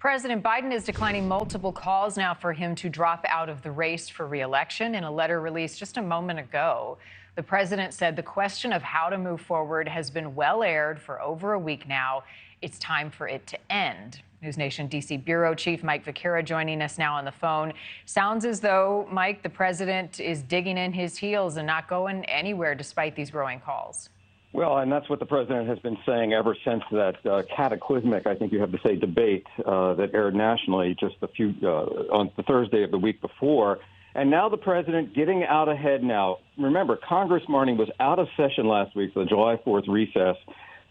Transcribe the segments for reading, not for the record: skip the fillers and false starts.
President Biden is declining multiple calls now for him to drop out of the race for re-election. In a letter released just a moment ago, the president said the question of how to move forward has been well aired for over a week now. It's time for it to end. NewsNation D.C. Bureau Chief Mike Viqueira joining us now on the phone. Sounds as though, Mike, the president is digging in his heels and not going anywhere despite these growing calls. Well, and that's what the president has been saying ever since that cataclysmic, I think you have to say, debate that aired nationally just on the Thursday of the week before. And now the president getting out ahead now. Remember, Congress, Marni, was out of session last week for the July 4th recess.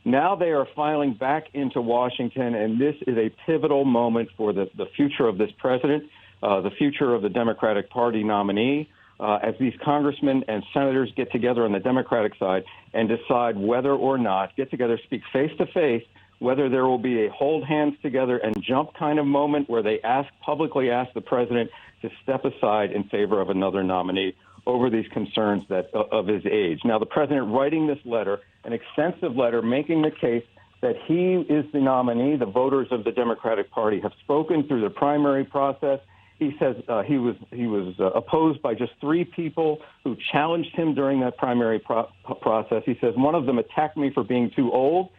Now they are filing back into Washington, and this is a pivotal moment for the future of this president, the future of the Democratic Party nominee, as these congressmen and senators get together on the Democratic side and decide whether or not, get together, speak face-to-face, whether there will be a hold hands together and jump kind of moment where they publicly ask the president to step aside in favor of another nominee over these concerns of his age. Now, the president writing this letter, an extensive letter making the case that he is the nominee. The voters of the Democratic Party have spoken through the primary process. He says he was opposed by just 3 people who challenged him during that primary process. He says one of them attacked me for being too old,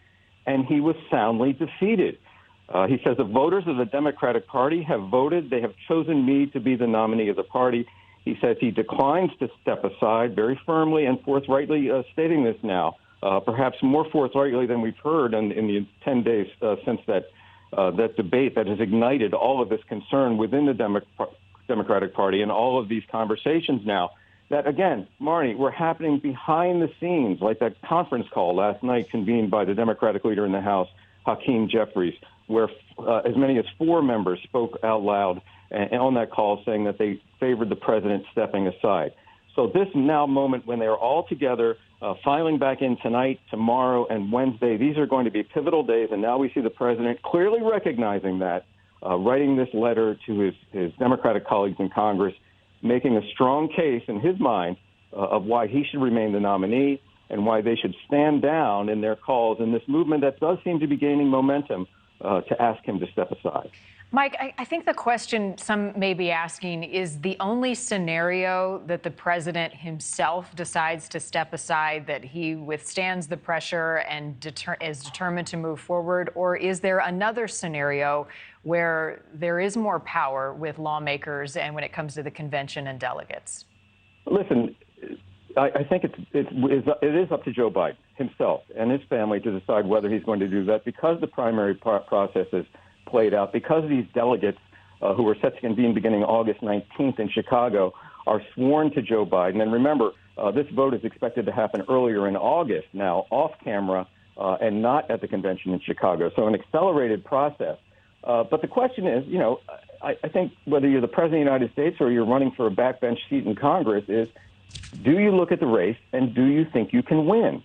and he was soundly defeated. He says the voters of the Democratic Party have voted. They have chosen me to be the nominee of the party. He says he declines to step aside, very firmly and forthrightly stating this now, perhaps more forthrightly than we've heard in the 10 days since that debate that has ignited all of this concern within the Democratic Party and all of these conversations now that, again, Marni, were happening behind the scenes, like that conference call last night convened by the Democratic leader in the House, Hakeem Jeffries, where as many as 4 members spoke out loud and on that call saying that they favored the president stepping aside. So this now moment when they're all together, filing back in tonight, tomorrow, and Wednesday, these are going to be pivotal days, and now we see the president clearly recognizing that, writing this letter to his Democratic colleagues in Congress, making a strong case in his mind of why he should remain the nominee and why they should stand down in their calls in this movement that does seem to be gaining momentum to ask him to step aside. Mike, I think the question some may be asking is the only scenario that the president himself decides to step aside, that he withstands the pressure and is determined to move forward, or is there another scenario where there is more power with lawmakers and when it comes to the convention and delegates? Listen, I think it is up to Joe Biden himself and his family to decide whether he's going to do that, because the primary process is played out, because these delegates who are set to convene beginning August 19th in Chicago are sworn to Joe Biden. And remember, this vote is expected to happen earlier in August now, off camera, and not at the convention in Chicago. So an accelerated process. But the question is, I think whether you're the president of the United States or you're running for a backbench seat in Congress is, do you look at the race and do you think you can win?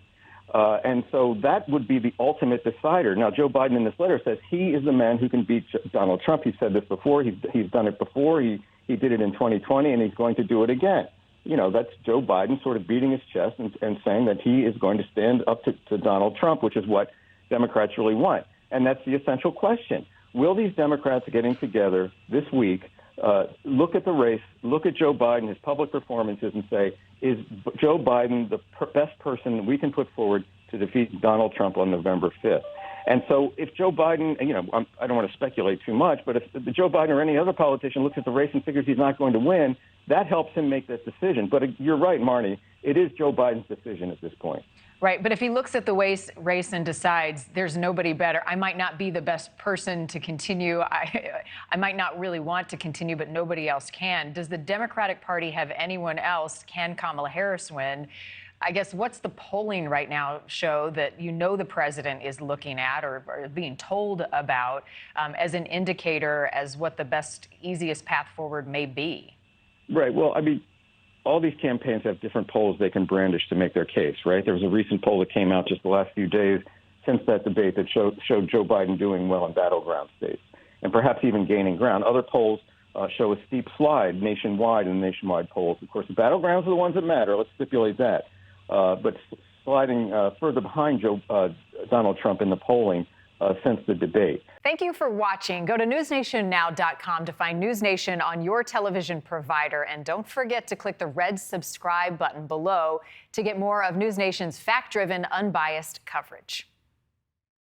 And so that would be the ultimate decider. Now, Joe Biden in this letter says he is the man who can beat Donald Trump. He said this before. He's done it before. He did it in 2020, and he's going to do it again. That's Joe Biden sort of beating his chest and saying that he is going to stand up to Donald Trump, which is what Democrats really want. And that's the essential question. Will these Democrats getting together this week look at the race, look at Joe Biden, his public performances, and say, is Joe Biden the best person we can put forward to defeat Donald Trump on November 5th? And so if Joe Biden, I don't want to speculate too much, but if Joe Biden or any other politician looks at the race and figures he's not going to win, that helps him make that decision. But you're right, Marni, it is Joe Biden's decision at this point. Right. But if he looks at the race and decides there's nobody better, I might not be the best person to continue. I might not really want to continue, but nobody else can. Does the Democratic Party have anyone else? Can Kamala Harris win? I guess what's the polling right now show that the president is looking at or being told about as an indicator as what the best, easiest path forward may be? Right. Well, all these campaigns have different polls they can brandish to make their case, right? There was a recent poll that came out just the last few days since that debate that showed Joe Biden doing well in battleground states and perhaps even gaining ground. Other polls show a steep slide nationwide in the nationwide polls. Of course, the battlegrounds are the ones that matter. Let's stipulate that. But sliding further behind Donald Trump in the polling since the debate. Thank you for watching. Go to newsnationnow.com to find News Nation on your television provider. And don't forget to click the red subscribe button below to get more of News Nation's fact-driven, unbiased coverage.